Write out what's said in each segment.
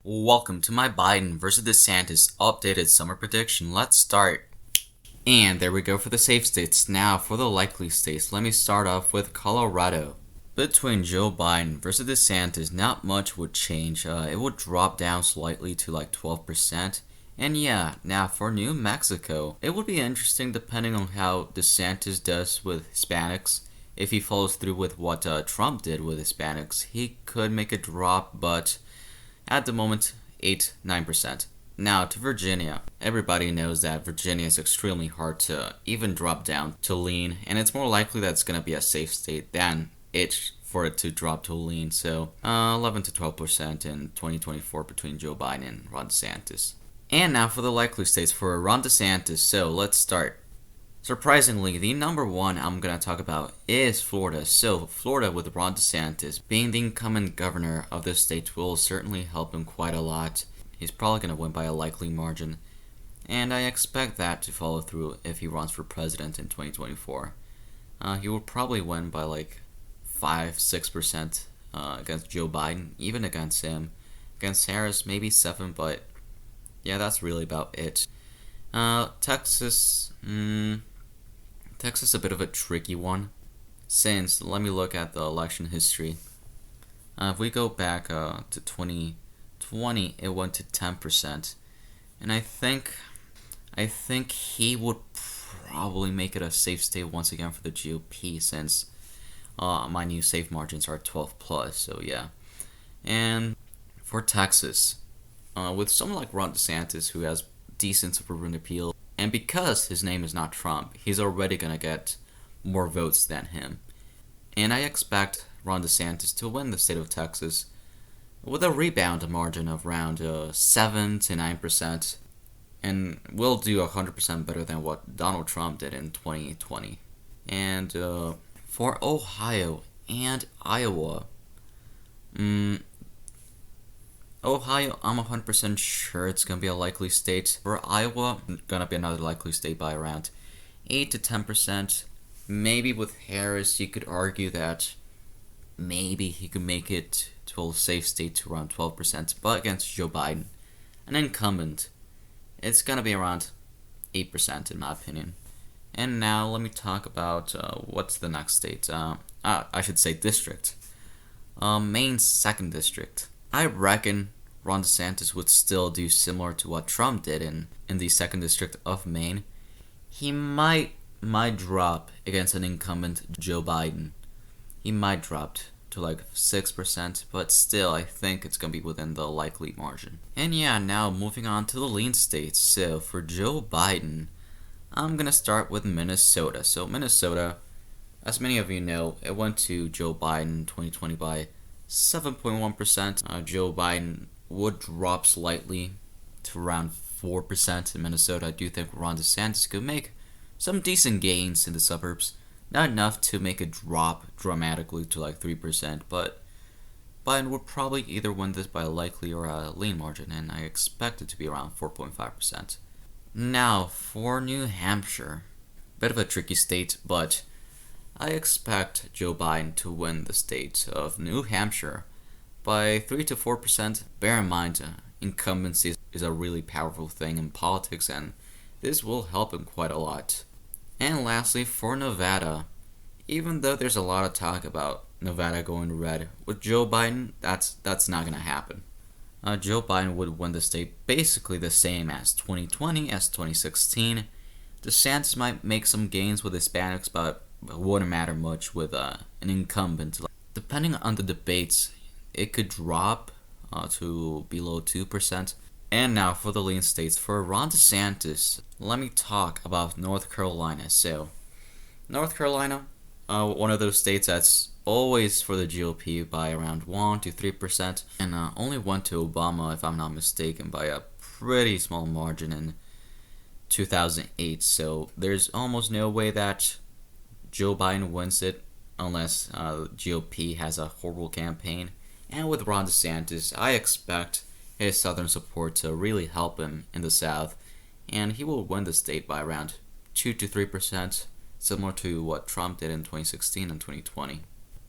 Welcome to my Biden versus DeSantis updated summer prediction. Let's start. And there we go for the safe states. Now for the likely states, let me start off with Colorado. Between Joe Biden versus DeSantis, not much would change. It would drop down slightly to like 12%. And yeah, now for New Mexico, it would be interesting depending on how DeSantis does with Hispanics. If he follows through with what Trump did with Hispanics, he could make a drop, but at the moment, 8-9%. Now to Virginia. Everybody knows that Virginia is extremely hard to even drop down to lean, and it's more likely that it's going to be a safe state than for it to drop to lean. So 11 to 12% in 2024 between Joe Biden and Ron DeSantis. And now for the likely states for Ron DeSantis. So let's start. Surprisingly, the number one I'm going to talk about is Florida. So, Florida with Ron DeSantis being the incumbent governor of the state will certainly help him quite a lot. He's probably going to win by a likely margin. And I expect that to follow through if he runs for president in 2024. He will probably win by like 5-6% against Joe Biden, even against him. Against Harris, maybe 7, but yeah, that's really about it. Texas, Texas is a bit of a tricky one, since let me look at the election history. If we go back to 2020, it went to 10%, and I think he would probably make it a safe state once again for the GOP, since my new safe margins are 12 plus. So yeah, and for Texas, with someone like Ron DeSantis who has decent suburban appeal, and because his name is not Trump, he's already gonna get more votes than him. And I expect Ron DeSantis to win the state of Texas with a rebound margin of around 7 to 9%, and will do 100% better than what Donald Trump did in 2020. And for Ohio and Iowa, Ohio, I'm 100% sure it's going to be a likely state. For Iowa, going to be another likely state by around 8 to 10%. Maybe with Harris, you could argue that maybe he could make it to a safe state to around 12%. But against Joe Biden, an incumbent, it's going to be around 8% in my opinion. And now let me talk about what's the next state. I should say district. Maine's 2nd district. I reckon Ron DeSantis would still do similar to what Trump did in the 2nd district of Maine. He might drop against an incumbent Joe Biden. He might drop to like 6%, but still I think it's going to be within the likely margin. And yeah, now moving on to the lean states. So for Joe Biden, I'm going to start with Minnesota. So Minnesota, as many of you know, it went to Joe Biden in 2020 by 7.1%. Joe Biden would drop slightly to around 4% in Minnesota. I do think Ron DeSantis could make some decent gains in the suburbs. Not enough to make it drop dramatically to like 3%, but Biden would probably either win this by a likely or a lean margin, and I expect it to be around 4.5%. Now, for New Hampshire, bit of a tricky state, but I expect Joe Biden to win the state of New Hampshire by 3 to 4%. Bear in mind, incumbency is a really powerful thing in politics, and this will help him quite a lot. And lastly, for Nevada, even though there's a lot of talk about Nevada going red, with Joe Biden, that's not going to happen. Joe Biden would win the state basically the same as 2020, as 2016. DeSantis might make some gains with Hispanics, but it wouldn't matter much with an incumbent. Depending on the debates, it could drop to below 2%. And now for the lean states. For Ron DeSantis, let me talk about North Carolina. So, North Carolina, one of those states that's always for the GOP by around 1 to 3%, and only went to Obama, if I'm not mistaken, by a pretty small margin in 2008. So, there's almost no way that Joe Biden wins it unless GOP has a horrible campaign. And with Ron DeSantis, I expect his southern support to really help him in the South, and he will win the state by around 2 to 3%, similar to what Trump did in 2016 and 2020.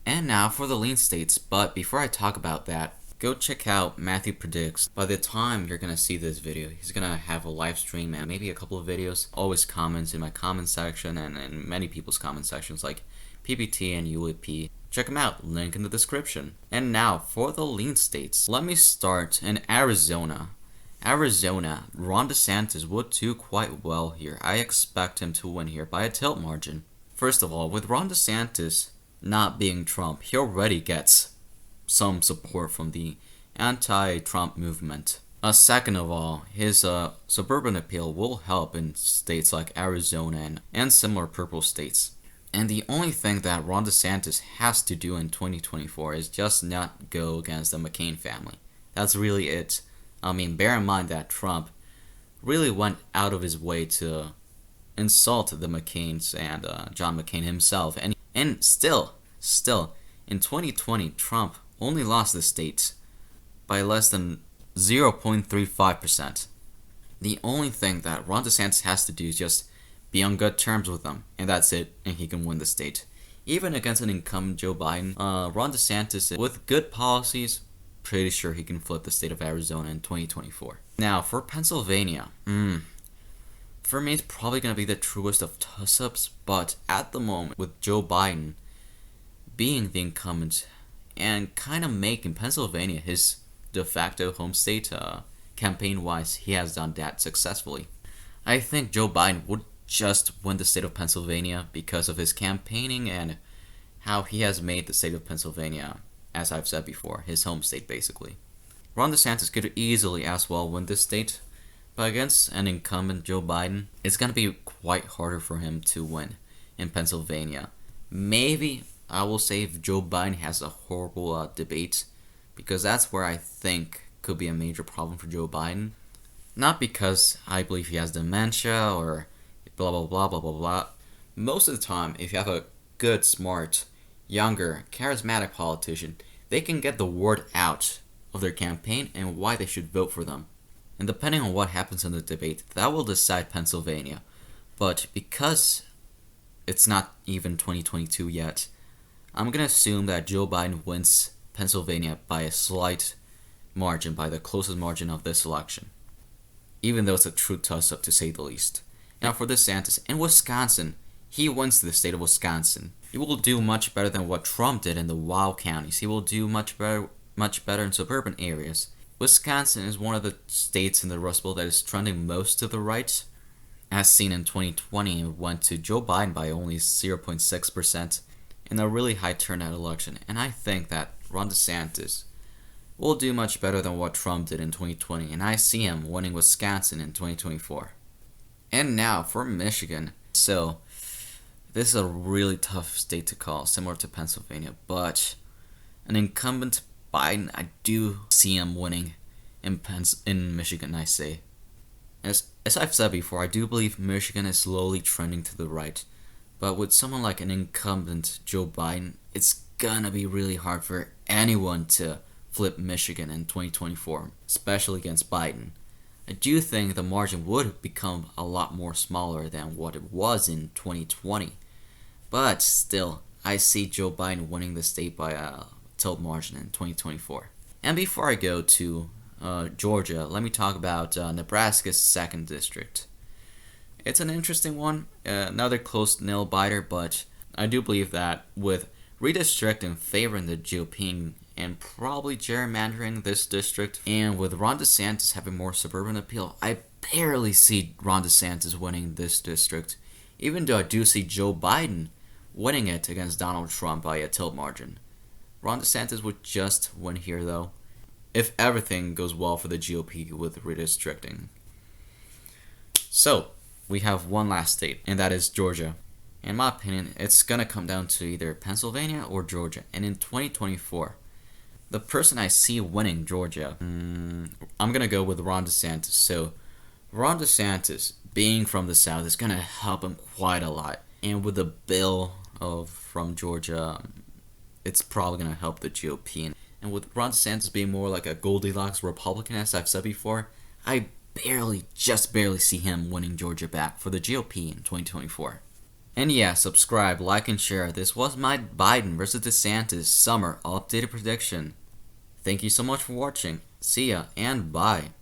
And now for the lean states, but before I talk about that, go check out Matthew Predicts. By the time you're gonna see this video, he's gonna have a live stream and maybe a couple of videos. Always comments in my comment section and in many people's comment sections like PPT and UAP. Check him out, link in the description. And now for the lean states. Let me start in Arizona. Ron DeSantis would do quite well here. I expect him to win here by a tilt margin. First of all, with Ron DeSantis not being Trump, he already gets some support from the anti-Trump movement. Second of all, his suburban appeal will help in states like Arizona and similar purple states. And the only thing that Ron DeSantis has to do in 2024 is just not go against the McCain family. That's really it. I mean, bear in mind that Trump really went out of his way to insult the McCains and John McCain himself. And still, in 2020, Trump only lost the states by less than 0.35%. The only thing that Ron DeSantis has to do is just be on good terms with them, and that's it, and he can win the state. Even against an incumbent Joe Biden, Ron DeSantis, with good policies, pretty sure he can flip the state of Arizona in 2024. Now, for Pennsylvania, for me, it's probably going to be the truest of toss-ups, but at the moment, with Joe Biden being the incumbent and kind of making Pennsylvania his de facto home state, campaign-wise, he has done that successfully. I think Joe Biden would just win the state of Pennsylvania because of his campaigning and how he has made the state of Pennsylvania, as I've said before, his home state basically. Ron DeSantis could easily as well win this state, but against an incumbent Joe Biden, it's going to be quite harder for him to win in Pennsylvania. Maybe I will say if Joe Biden has a horrible debate, because that's where I think could be a major problem for Joe Biden. Not because I believe he has dementia or blah blah blah blah blah blah. Most of the time, if you have a good, smart, younger, charismatic politician, they can get the word out of their campaign and why they should vote for them. And depending on what happens in the debate, that will decide Pennsylvania. But because it's not even 2022 yet, I'm going to assume that Joe Biden wins Pennsylvania by a slight margin, by the closest margin of this election. Even though it's a true toss-up to say the least. Now for DeSantis, in Wisconsin, he wins the state of Wisconsin. He will do much better than what Trump did in the wild counties. He will do much better in suburban areas. Wisconsin is one of the states in the Rust Belt that is trending most to the right. As seen in 2020, it went to Joe Biden by only 0.6% in a really high turnout election. And I think that Ron DeSantis will do much better than what Trump did in 2020. And I see him winning Wisconsin in 2024. And now for Michigan. So, this is a really tough state to call, similar to Pennsylvania. But an incumbent Biden, I do see him winning in Michigan, I say. As I've said before, I do believe Michigan is slowly trending to the right. But with someone like an incumbent Joe Biden, it's gonna be really hard for anyone to flip Michigan in 2024, especially against Biden. I do think the margin would become a lot more smaller than what it was in 2020. But still, I see Joe Biden winning the state by a tilt margin in 2024. And before I go to Georgia, let me talk about Nebraska's 2nd district. It's an interesting one, another close nail-biter, but I do believe that with redistricting favoring the GOP and probably gerrymandering this district, and with Ron DeSantis having more suburban appeal, I barely see Ron DeSantis winning this district, even though I do see Joe Biden winning it against Donald Trump by a tilt margin. Ron DeSantis would just win here, though, if everything goes well for the GOP with redistricting. So, we have one last state, and that is Georgia. In my opinion, it's going to come down to either Pennsylvania or Georgia. And in 2024, the person I see winning Georgia, I'm going to go with Ron DeSantis. So, Ron DeSantis, being from the South, is going to help him quite a lot. And with the bill from Georgia, it's probably going to help the GOP. And with Ron DeSantis being more like a Goldilocks Republican, as I've said before, I just barely see him winning Georgia back for the GOP in 2024. And yeah, subscribe, like, and share. This was my Biden versus DeSantis summer updated prediction. Thank you so much for watching. See ya and bye.